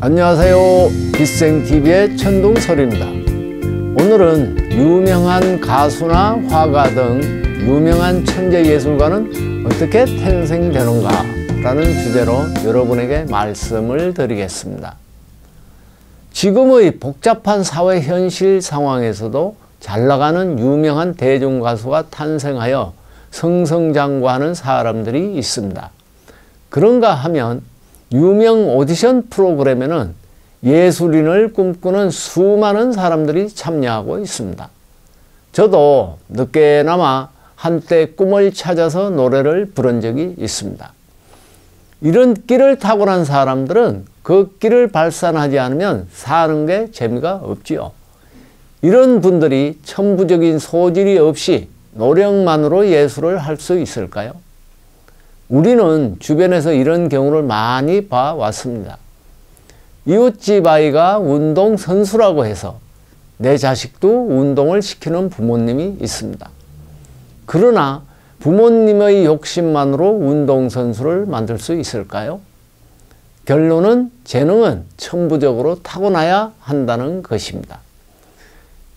안녕하세요. 빛생TV의 천동설입니다. 오늘은 유명한 가수나 화가 등 유명한 천재예술가는 어떻게 탄생되는가 라는 주제로 여러분에게 말씀을 드리겠습니다. 지금의 복잡한 사회 현실 상황에서도 잘나가는 유명한 대중가수가 탄생하여 승승장구하는 사람들이 있습니다. 그런가 하면 유명 오디션 프로그램에는 예술인을 꿈꾸는 수많은 사람들이 참여하고 있습니다. 저도 늦게나마 한때 꿈을 찾아서 노래를 부른 적이 있습니다. 이런 끼를 타고난 사람들은 그 끼를 발산하지 않으면 사는 게 재미가 없지요. 이런 분들이 천부적인 소질이 없이 노력만으로 예술을 할 수 있을까요? 우리는 주변에서 이런 경우를 많이 봐왔습니다. 이웃집 아이가 운동선수라고 해서 내 자식도 운동을 시키는 부모님이 있습니다. 그러나 부모님의 욕심만으로 운동선수를 만들 수 있을까요? 결론은 재능은 천부적으로 타고나야 한다는 것입니다.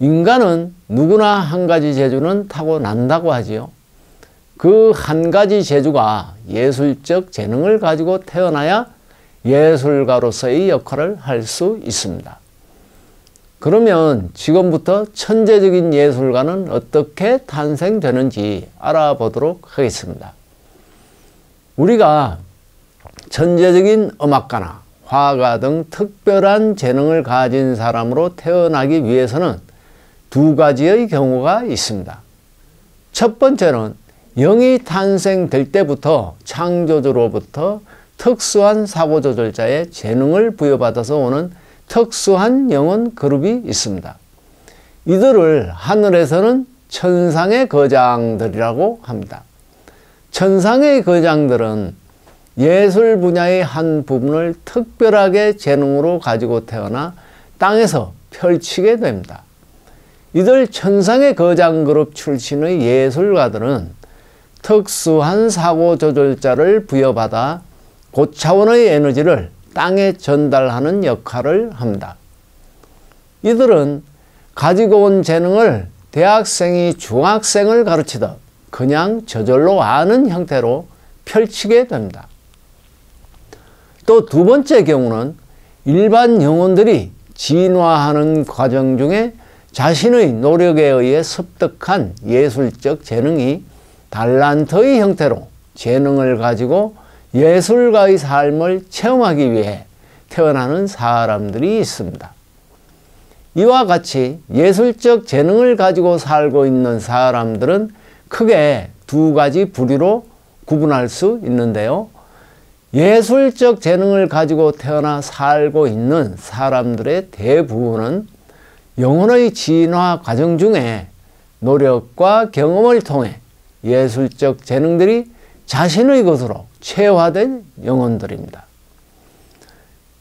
인간은 누구나 한 가지 재주는 타고난다고 하지요. 그 한 가지 재주가 예술적 재능을 가지고 태어나야 예술가로서의 역할을 할 수 있습니다. 그러면 지금부터 천재적인 예술가는 어떻게 탄생되는지 알아보도록 하겠습니다. 우리가 천재적인 음악가나 화가 등 특별한 재능을 가진 사람으로 태어나기 위해서는 두 가지의 경우가 있습니다. 첫 번째는 영이 탄생될 때부터 창조주로부터 특수한 사고조절자의 재능을 부여받아서 오는 특수한 영혼 그룹이 있습니다. 이들을 하늘에서는 천상의 거장들이라고 합니다. 천상의 거장들은 예술 분야의 한 부분을 특별하게 재능으로 가지고 태어나 땅에서 펼치게 됩니다. 이들 천상의 거장 그룹 출신의 예술가들은 특수한 사고 조절자를 부여받아 고차원의 에너지를 땅에 전달하는 역할을 합니다. 이들은 가지고 온 재능을 대학생이 중학생을 가르치듯 그냥 저절로 아는 형태로 펼치게 됩니다. 또 두 번째 경우는 일반 영혼들이 진화하는 과정 중에 자신의 노력에 의해 습득한 예술적 재능이 달란트의 형태로 재능을 가지고 예술가의 삶을 체험하기 위해 태어나는 사람들이 있습니다. 이와 같이 예술적 재능을 가지고 살고 있는 사람들은 크게 두 가지 부류로 구분할 수 있는데요. 예술적 재능을 가지고 태어나 살고 있는 사람들의 대부분은 영혼의 진화 과정 중에 노력과 경험을 통해 예술적 재능들이 자신의 것으로 체화된 영혼들입니다.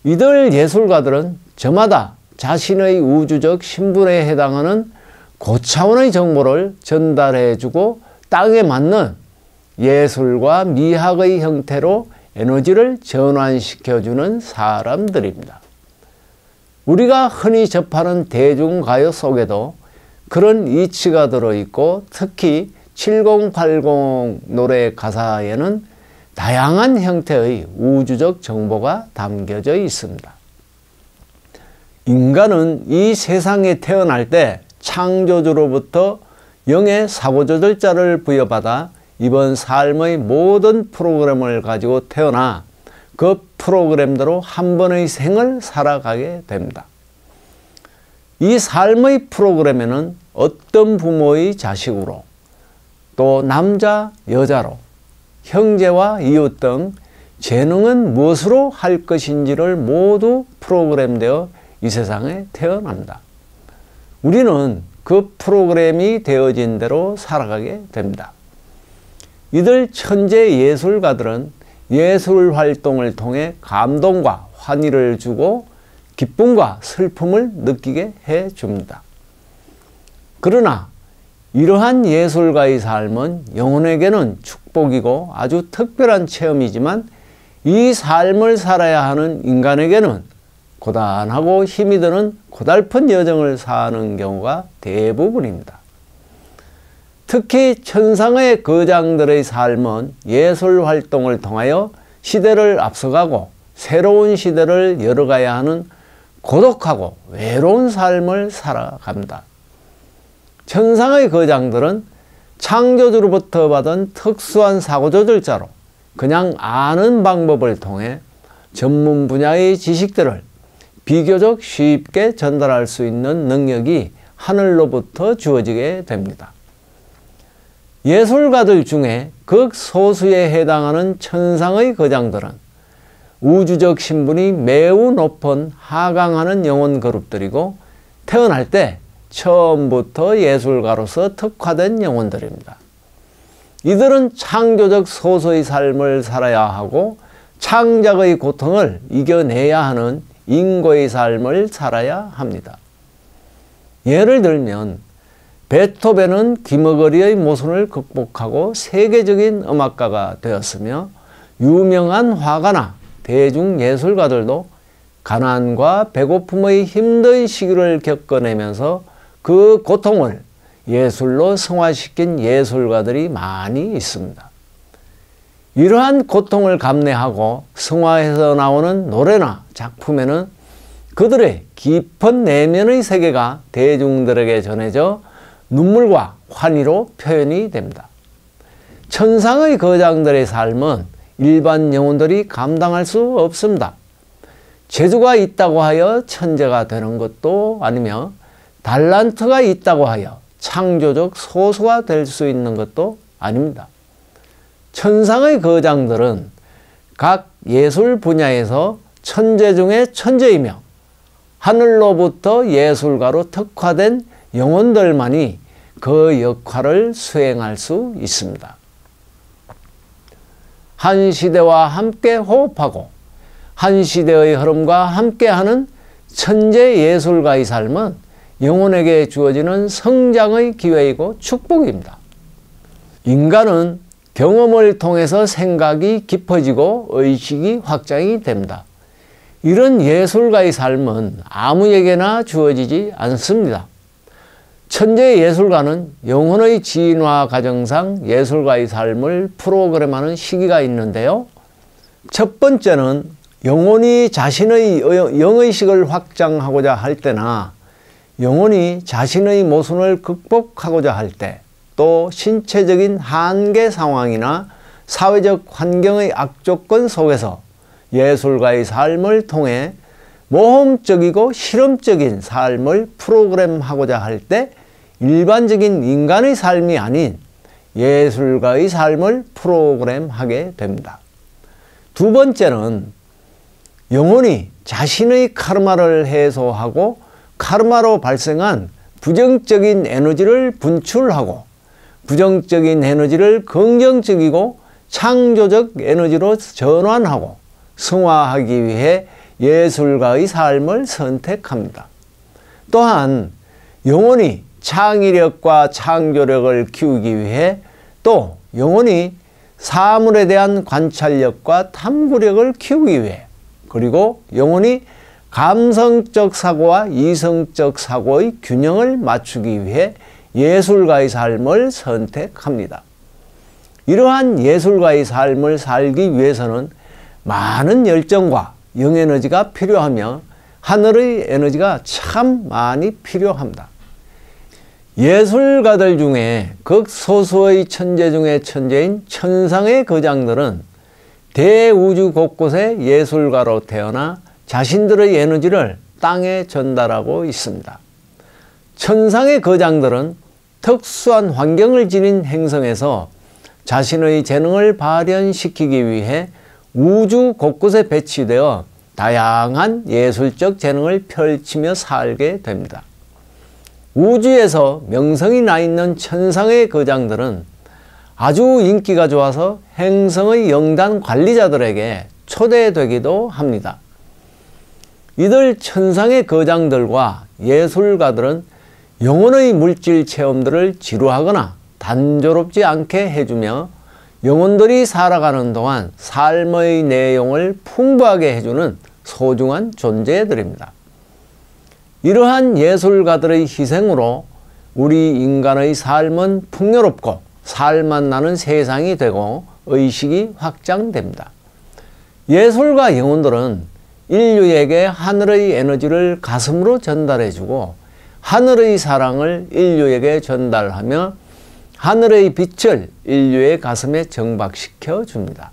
이들 예술가들은 저마다 자신의 우주적 신분에 해당하는 고차원의 정보를 전달해주고 땅에 맞는 예술과 미학의 형태로 에너지를 전환시켜주는 사람들입니다. 우리가 흔히 접하는 대중가요 속에도 그런 이치가 들어있고 특히 7080 노래 가사에는 다양한 형태의 우주적 정보가 담겨져 있습니다. 인간은 이 세상에 태어날 때 창조주로부터 영의 사고조절자를 부여받아 이번 삶의 모든 프로그램을 가지고 태어나 그 프로그램대로 한 번의 생을 살아가게 됩니다. 이 삶의 프로그램에는 어떤 부모의 자식으로 또 남자, 여자로, 형제와 이웃 등 재능은 무엇으로 할 것인지를 모두 프로그램되어 이 세상에 태어납니다. 우리는 그 프로그램이 되어진 대로 살아가게 됩니다. 이들 천재 예술가들은 예술 활동을 통해 감동과 환희를 주고 기쁨과 슬픔을 느끼게 해줍니다. 그러나 이러한 예술가의 삶은 영혼에게는 축복이고 아주 특별한 체험이지만 이 삶을 살아야 하는 인간에게는 고단하고 힘이 드는 고달픈 여정을 사는 경우가 대부분입니다. 특히 천상의 거장들의 삶은 예술 활동을 통하여 시대를 앞서가고 새로운 시대를 열어가야 하는 고독하고 외로운 삶을 살아갑니다. 천상의 거장들은 창조주로부터 받은 특수한 사고조절자로 그냥 아는 방법을 통해 전문 분야의 지식들을 비교적 쉽게 전달할 수 있는 능력이 하늘로부터 주어지게 됩니다. 예술가들 중에 극소수에 해당하는 천상의 거장들은 우주적 신분이 매우 높은 하강하는 영혼 그룹들이고 태어날 때 처음부터 예술가로서 특화된 영혼들입니다. 이들은 창조적 소수의 삶을 살아야 하고 창작의 고통을 이겨내야 하는 인고의 삶을 살아야 합니다. 예를 들면 베토벤은 귀머거리의 모순을 극복하고 세계적인 음악가가 되었으며 유명한 화가나 대중예술가들도 가난과 배고픔의 힘든 시기를 겪어내면서 그 고통을 예술로 승화시킨 예술가들이 많이 있습니다. 이러한 고통을 감내하고 승화해서 나오는 노래나 작품에는 그들의 깊은 내면의 세계가 대중들에게 전해져 눈물과 환희로 표현이 됩니다. 천상의 거장들의 삶은 일반 영혼들이 감당할 수 없습니다. 재주가 있다고 하여 천재가 되는 것도 아니며 달란트가 있다고 하여 창조적 소수가 될 수 있는 것도 아닙니다. 천상의 거장들은 각 예술 분야에서 천재 중에 천재이며 하늘로부터 예술가로 특화된 영혼들만이 그 역할을 수행할 수 있습니다. 한 시대와 함께 호흡하고 한 시대의 흐름과 함께하는 천재 예술가의 삶은 영혼에게 주어지는 성장의 기회이고 축복입니다. 인간은 경험을 통해서 생각이 깊어지고 의식이 확장이 됩니다. 이런 예술가의 삶은 아무에게나 주어지지 않습니다. 천재 예술가는 영혼의 진화 과정상 예술가의 삶을 프로그램하는 시기가 있는데요. 첫 번째는 영혼이 자신의 영의식을 확장하고자 할 때나 영혼이 자신의 모순을 극복하고자 할 때, 또 신체적인 한계 상황이나 사회적 환경의 악조건 속에서 예술가의 삶을 통해 모험적이고 실험적인 삶을 프로그램하고자 할 때 일반적인 인간의 삶이 아닌 예술가의 삶을 프로그램하게 됩니다. 두 번째는 영혼이 자신의 카르마를 해소하고 카르마로 발생한 부정적인 에너지를 분출하고 부정적인 에너지를 긍정적이고 창조적 에너지로 전환하고 승화하기 위해 예술가의 삶을 선택합니다. 또한 영혼이 창의력과 창조력을 키우기 위해 또 영혼이 사물에 대한 관찰력과 탐구력을 키우기 위해 그리고 영혼이 감성적 사고와 이성적 사고의 균형을 맞추기 위해 예술가의 삶을 선택합니다. 이러한 예술가의 삶을 살기 위해서는 많은 열정과 영에너지가 필요하며 하늘의 에너지가 참 많이 필요합니다. 예술가들 중에 극소수의 천재 중에 천재인 천상의 거장들은 대우주 곳곳에 예술가로 태어나 자신들의 에너지를 땅에 전달하고 있습니다. 천상의 거장들은 특수한 환경을 지닌 행성에서 자신의 재능을 발현시키기 위해 우주 곳곳에 배치되어 다양한 예술적 재능을 펼치며 살게 됩니다. 우주에서 명성이 나 있는 천상의 거장들은 아주 인기가 좋아서 행성의 영단 관리자들에게 초대되기도 합니다. 이들 천상의 거장들과 예술가들은 영혼의 물질 체험들을 지루하거나 단조롭지 않게 해주며 영혼들이 살아가는 동안 삶의 내용을 풍부하게 해주는 소중한 존재들입니다. 이러한 예술가들의 희생으로 우리 인간의 삶은 풍요롭고 살맛 나는 세상이 되고 의식이 확장됩니다. 예술가 영혼들은 인류에게 하늘의 에너지를 가슴으로 전달해주고 하늘의 사랑을 인류에게 전달하며 하늘의 빛을 인류의 가슴에 정박시켜 줍니다.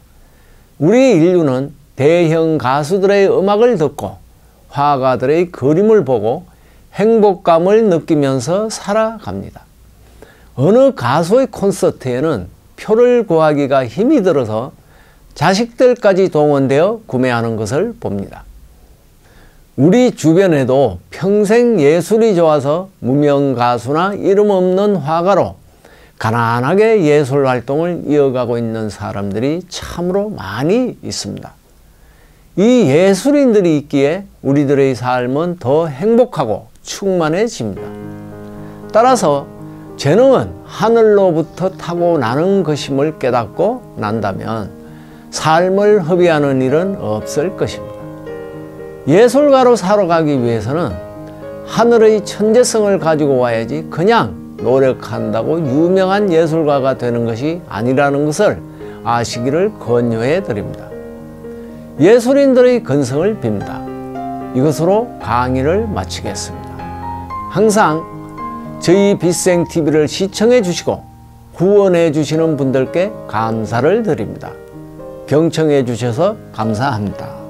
우리 인류는 대형 가수들의 음악을 듣고 화가들의 그림을 보고 행복감을 느끼면서 살아갑니다. 어느 가수의 콘서트에는 표를 구하기가 힘이 들어서 자식들까지 동원되어 구매하는 것을 봅니다. 우리 주변에도 평생 예술이 좋아서 무명 가수나 이름 없는 화가로 가난하게 예술 활동을 이어가고 있는 사람들이 참으로 많이 있습니다. 이 예술인들이 있기에 우리들의 삶은 더 행복하고 충만해집니다. 따라서 재능은 하늘로부터 타고나는 것임을 깨닫고 난다면 삶을 허비하는 일은 없을 것입니다. 예술가로 살아가기 위해서는 하늘의 천재성을 가지고 와야지 그냥 노력한다고 유명한 예술가가 되는 것이 아니라는 것을 아시기를 권유해 드립니다. 예술인들의 건성을 빕니다. 이것으로 강의를 마치겠습니다. 항상 저희 빛생TV를 시청해 주시고 후원해 주시는 분들께 감사를 드립니다. 경청해 주셔서 감사합니다.